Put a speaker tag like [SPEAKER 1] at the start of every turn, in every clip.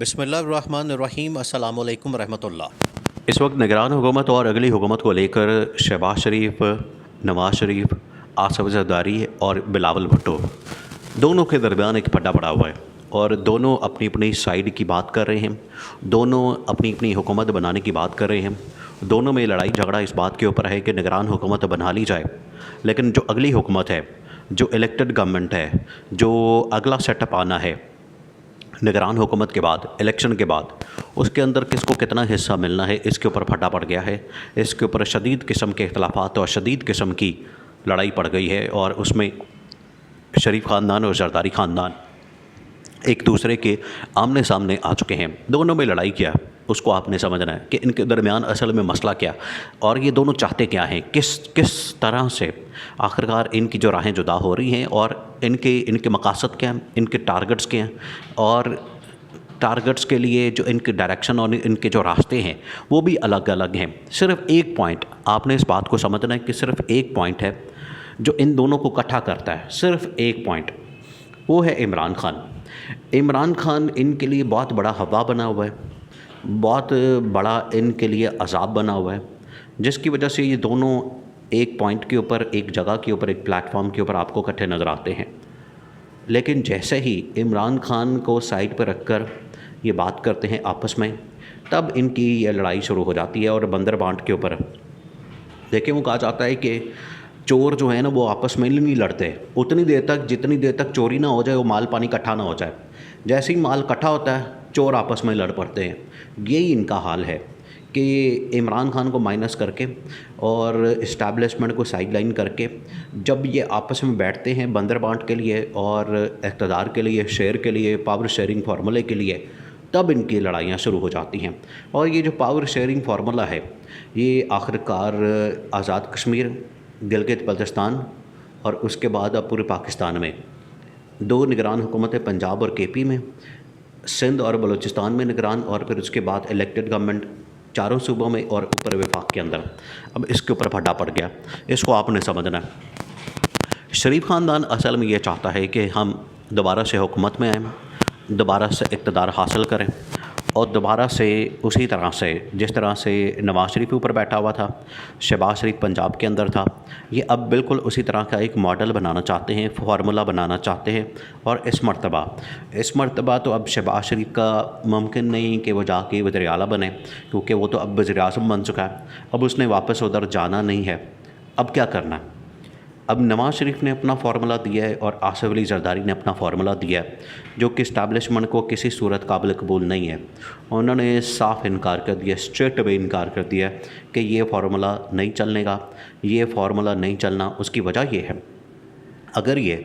[SPEAKER 1] बिस्मिल्लाहिर्रहमानिर्रहीम अस्सलामु अलैकुम रहमतुल्लाह।
[SPEAKER 2] इस वक्त निगरान हुकूमत और अगली हुकूमत को लेकर शहबाज शरीफ, नवाज शरीफ, आसिफ जरदारी और बिलावल भुट्टो दोनों के दरमियान एक पड्डा पड़ा हुआ है और दोनों अपनी अपनी साइड की बात कर रहे हैं। दोनों अपनी अपनी हुकूमत बनाने की बात कर रहे हैं। दोनों में लड़ाई झगड़ा इस बात के ऊपर है कि निगरान हुकूमत बना ली जाए, लेकिन जो अगली हुकूमत है, जो इलेक्टेड गवर्नमेंट है, जो अगला सेटअप आना है निगरान हुकूमत के बाद, इलेक्शन के बाद, उसके अंदर किसको कितना हिस्सा मिलना है, इसके ऊपर फटा पड़ गया है। इसके ऊपर शदीद किस्म के इख्तलाफात और शदीद किस्म की लड़ाई पड़ गई है और उसमें शरीफ ख़ानदान और जरदारी ख़ानदान एक दूसरे के आमने सामने आ चुके हैं। दोनों में लड़ाई क्या है उसको आपने समझना है कि इनके दरमियान असल में मसला क्या और ये दोनों चाहते क्या हैं, किस किस तरह से आखिरकार इनकी जो राहें जुदा हो रही हैं और इनके मकासद क्या हैं, इनके टारगेट्स क्या हैं और टारगेट्स के लिए जो इनके डायरेक्शन और इनके जो रास्ते हैं वो भी अलग अलग हैं। सिर्फ एक पॉइंट आपने इस बात को समझना है कि सिर्फ एक पॉइंट है जो इन दोनों को इकट्ठा करता है, सिर्फ एक पॉइंट, वो है इमरान खान। इमरान खान इनके लिए बहुत बड़ा हवा बना हुआ है, बहुत बड़ा इनके लिए अज़ाब बना हुआ है, जिसकी वजह से ये दोनों एक पॉइंट के ऊपर, एक जगह के ऊपर, एक प्लेटफॉर्म के ऊपर आपको इकट्ठे नज़र आते हैं। लेकिन जैसे ही इमरान खान को साइड पर रखकर ये बात करते हैं आपस में, तब इनकी ये लड़ाई शुरू हो जाती है। और बंदर बांट के ऊपर देखिए, वो कहा जाता है कि चोर जो है ना वो आपस में नहीं लड़ते उतनी देर तक जितनी देर तक चोरी ना हो जाए, वो माल पानी इकट्ठा ना हो जाए। जैसे ही माल इकट्ठा होता है चोर आपस में लड़ पड़ते हैं। यही इनका हाल है कि इमरान खान को माइनस करके और इस्टेब्लिशमेंट को साइडलाइन करके जब ये आपस में बैठते हैं बंदर बांट के लिए और इक़्तिदार के लिए, शेयर के लिए, पावर शेयरिंग फार्मूले के लिए, तब इनकी लड़ाइयाँ शुरू हो जाती हैं। और ये जो पावर शेयरिंग फार्मूला है ये आखिरकार आज़ाद कश्मीर, गिलगित बल्तिस्तान और उसके बाद अब पूरे पाकिस्तान में दो निगरान हुकूमतें, पंजाब और केपी में, सिंध और बलूचिस्तान में निगरान, और फिर उसके बाद इलेक्टेड गवर्नमेंट चारों सूबों में और ऊपर वफाक के अंदर। अब इसके ऊपर फटा पड़ गया, इसको आपने समझना है। शरीफ ख़ानदान असल में ये चाहता है कि हम दोबारा से हुकूमत में आएँ, दोबारा से इक़्तिदार हासिल करें और दोबारा से उसी तरह से जिस तरह से नवाज शरीफ ऊपर बैठा हुआ था, शहबाज शरीफ पंजाब के अंदर था, ये अब बिल्कुल उसी तरह का एक मॉडल बनाना चाहते हैं, फार्मूला बनाना चाहते हैं। और इस मरतबा तो अब शहबाज शरीफ का मुमकिन नहीं कि वो जाके वज़ीर आला बने, क्योंकि वो तो अब वज़ीर आज़म बन चुका है। अब उसने वापस उधर जाना नहीं है। अब क्या करना है? अब नवाज शरीफ ने अपना फार्मूला दिया है और आसिफ अली जरदारी ने अपना फार्मूला दिया है, जो कि इस्टेब्लिशमेंट को किसी सूरत काबिल कबूल नहीं है। उन्होंने साफ इनकार कर दिया, स्ट्रेट अवे इनकार कर दिया कि ये फार्मूला नहीं चलने का, ये फार्मूला नहीं चलना। उसकी वजह ये है, अगर ये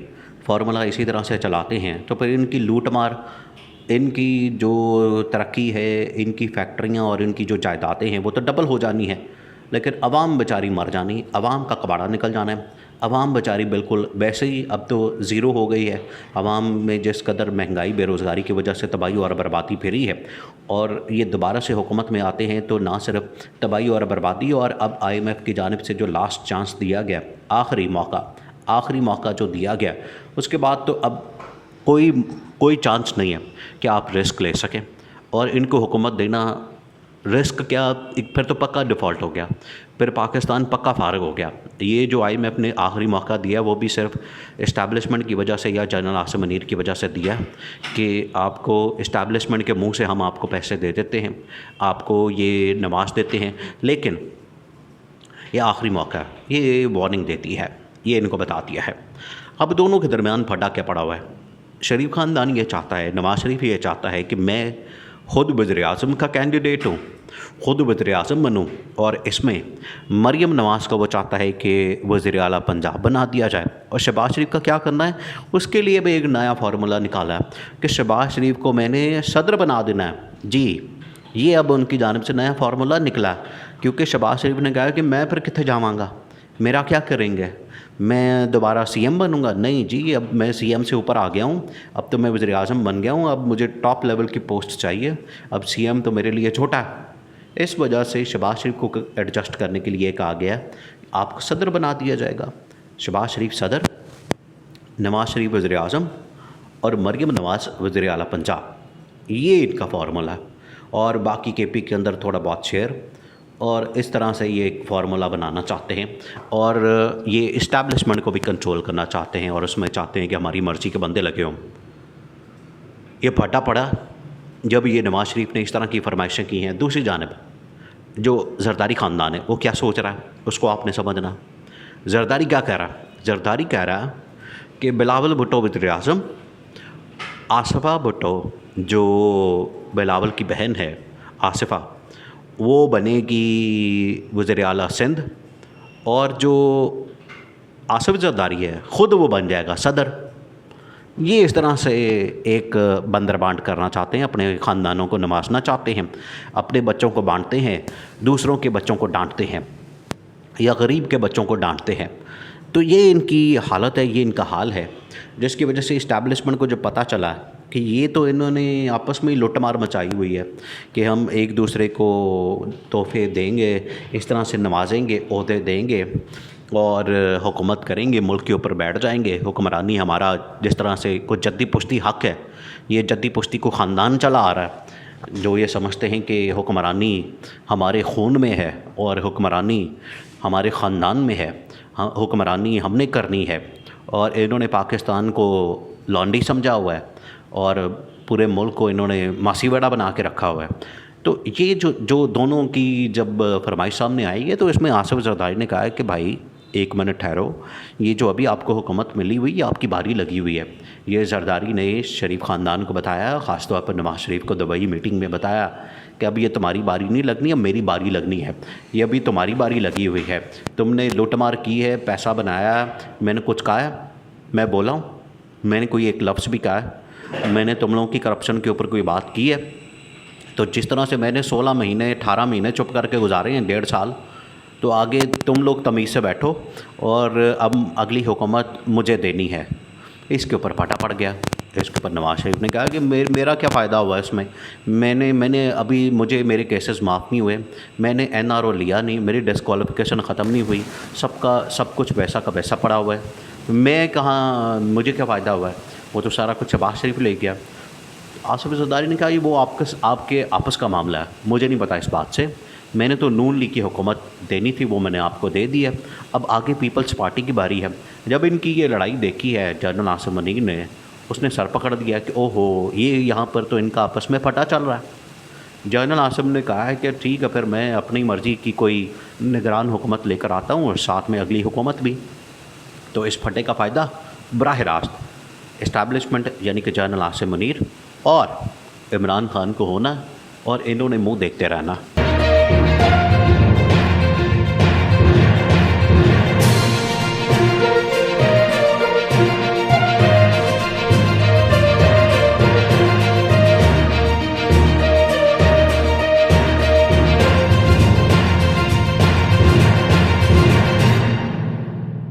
[SPEAKER 2] फार्मूला इसी तरह से चलाते हैं तो फिर इनकी लूट मार, इनकी जो तरक्की है, इनकी फैक्ट्रियाँ और इनकी जो जायदादें हैं वो तो डबल हो जानी है, लेकिन अवाम बेचारी मर जानी, अवाम का कबाड़ा निकल जाना है। अवाम बेचारी बिल्कुल वैसे ही अब तो ज़ीरो हो गई है। अवाम में जिस कदर महंगाई, बेरोज़गारी की वजह से तबाही और बर्बादी फिरी है, और ये दोबारा से हुकूमत में आते हैं तो ना सिर्फ तबाही और बर्बादी, और अब IMF की जानिब से जो लास्ट चांस दिया गया, आखिरी मौका जो दिया गया, उसके बाद तो अब कोई चांस नहीं है कि आप रिस्क ले सकें। और इनको हुकूमत देना, रिस्क क्या, फिर तो पक्का डिफ़ॉल्ट हो गया, फिर पाकिस्तान पक्का फारग हो गया। ये जो IMF ने आखिरी मौका दिया वो भी सिर्फ इस्टेब्लिशमेंट की वजह से या जनरल आसिम मुनीर की वजह से दिया कि आपको इस्टेब्लिशमेंट के मुंह से हम आपको पैसे दे देते हैं, आपको ये नवाज देते हैं, लेकिन ये आखिरी मौका है, ये वार्निंग देती है, ये इनको बता दिया है। अब दोनों के दरमियान फटा क्या पड़ा हुआ है? शरीफ ख़ानदान ये चाहता है, नवाज शरीफ ये चाहता है कि मैं ख़ुद वज़ीर आज़म का कैंडिडेट हूँ, ख़ुद वज़ीर आज़म बनूँ, और इसमें मरीम नवाज़ को वो चाहता है कि वज़ीर आला पंजाब बना दिया जाए। और शहबाज शरीफ का क्या करना है, उसके लिए भी एक नया फार्मूला निकाला है कि शहबाज शरीफ को मैंने सदर बना देना है। जी, ये अब उनकी जानिब से नया फार्मूला निकला, क्योंकि शहबाज शरीफ ने कहा कि मैं फिर कितने जावांगा, मेरा क्या करेंगे, मैं दोबारा CM बनूंगा? नहीं जी, अब मैं CM से ऊपर आ गया हूँ, अब तो मैं वज़ीर आज़म बन गया हूँ, अब मुझे टॉप लेवल की पोस्ट चाहिए, अब CM तो मेरे लिए छोटा है। इस वजह से शहबाज शरीफ को एडजस्ट करने के लिए कहा गया आपको सदर बना दिया जाएगा। शहबाज शरीफ सदर, नवाज शरीफ वज़ीर आज़म और मरीम नवाज़ वज़ीर आला पंजाब। ये इनका फार्मूला है। और बाकी KP के अंदर थोड़ा बहुत शेयर, और इस तरह से ये एक फार्मूला बनाना चाहते हैं और ये इस्टेब्लिशमेंट को भी कंट्रोल करना चाहते हैं और उसमें चाहते हैं कि हमारी मर्ज़ी के बंदे लगे हों। ये फटा पड़ा जब ये नवाज़ शरीफ ने इस तरह की फरमाइशें की हैं। दूसरी जानिब जो ज़रदारी ख़ानदान है वो क्या सोच रहा है उसको आपने समझना। ज़रदारी क्या कह रहा है? ज़रदारी कह रहा है कि बिलावल भुट्टो वज़ीर-ए-आज़म, आसिफ़ा भुट्टो जो बिलावल की बहन है आसिफ़ा, वो बनेगी वज़ीर आला सिंध, और जो आसिफ़ ज़रदारी है ख़ुद वो बन जाएगा सदर। ये इस तरह से एक बंदरबांट करना चाहते हैं, अपने ख़ानदानों को नवाजना चाहते हैं, अपने बच्चों को बांटते हैं, दूसरों के बच्चों को डांटते हैं या गरीब के बच्चों को डांटते हैं। तो ये इनकी हालत है, ये इनका हाल है, जिसकी वजह से इस्टेब्लिशमेंट को जब पता चला कि ये तो इन्होंने आपस में ही लुटमार मचाई हुई है कि हम एक दूसरे को तोहफे देंगे, इस तरह से नवाजेंगे, ओहदे देंगे और हुकूमत करेंगे, मुल्क के ऊपर बैठ जाएंगे, हुक्मरानी हमारा जिस तरह से कोई जद्दी पुश्ती हक़ है, ये जद्दी पुश्ती को ख़ानदान चला आ रहा है जो ये समझते हैं कि हुक्मरानी हमारे खून में है और हुक्मरानी हमारे ख़ानदान में है, हुक्मरानी हमने करनी है। और इन्होंने पाकिस्तान को लॉन्डी समझा हुआ है और पूरे मुल्क को इन्होंने मासीवाड़ा बना के रखा हुआ है। तो ये जो दोनों की जब फरमाइश सामने आई है तो इसमें आसिफ़ ज़रदारी ने कहा है कि भाई एक मिनट ठहरो, ये जो अभी आपको हुकूमत मिली हुई, ये आपकी बारी लगी हुई है। ये ज़रदारी ने शरीफ ख़ानदान को बताया, ख़ास तौर पर नवाज़ शरीफ को दुबई मीटिंग में बताया कि अब ये तुम्हारी बारी नहीं लगनी, अब मेरी बारी लगनी है, ये अभी तुम्हारी बारी लगी हुई है। तुमने लूटमार की है, पैसा बनाया, मैंने कुछ कहा है? मैं बोला हूँ? मैंने कोई एक लफ्ज़ भी कहा है? मैंने तुम लोगों की करप्शन के ऊपर कोई बात की है? तो जिस तरह से मैंने 16 महीने 18 महीने चुप करके गुजारे हैं, 1.5 साल, तो आगे तुम लोग तमीज़ से बैठो और अब अगली हुकूमत मुझे देनी है। इसके ऊपर फटा पड़ गया। इसके ऊपर नवाज़ शरीफ ने कहा कि मेरा क्या फ़ायदा हुआ इसमें, मैंने अभी मुझे मेरे केसेस माफ़ नहीं हुए, मैंने NRO लिया नहीं, मेरी डिस्क्वालिफिकेशन ख़त्म नहीं हुई, सब कुछ वैसा का वैसा पड़ा हुआ है, मैं कहाँ, मुझे क्या फ़ायदा हुआ है? वो तो सारा कुछ शहबाज शरीफ ले गया। आसिफ़ ज़रदारी ने कहा ये वो आपके आपस का मामला है, मुझे नहीं पता इस बात से, मैंने तो नून लीग की हुकूमत देनी थी, वो मैंने आपको दे दी है, अब आगे पीपल्स पार्टी की बारी है। जब इनकी ये लड़ाई देखी है जनरल आसिम मुनीर ने, उसने सर पकड़ दिया कि ओहो, ये यहाँ पर तो इनका आपस में फटा चल रहा है। जनरल आसिम ने कहा है कि ठीक है, फिर मैं अपनी मर्ज़ी की कोई निगरान हुकूमत लेकर आता हूँ और साथ में अगली हुकूमत भी। तो इस फटे का फ़ायदा बराह रास्त इस्टेब्लिशमेंट यानी कि जनरल आसिम मुनीर और इमरान खान को होना, और इन्होंने मुँह देखते रहना।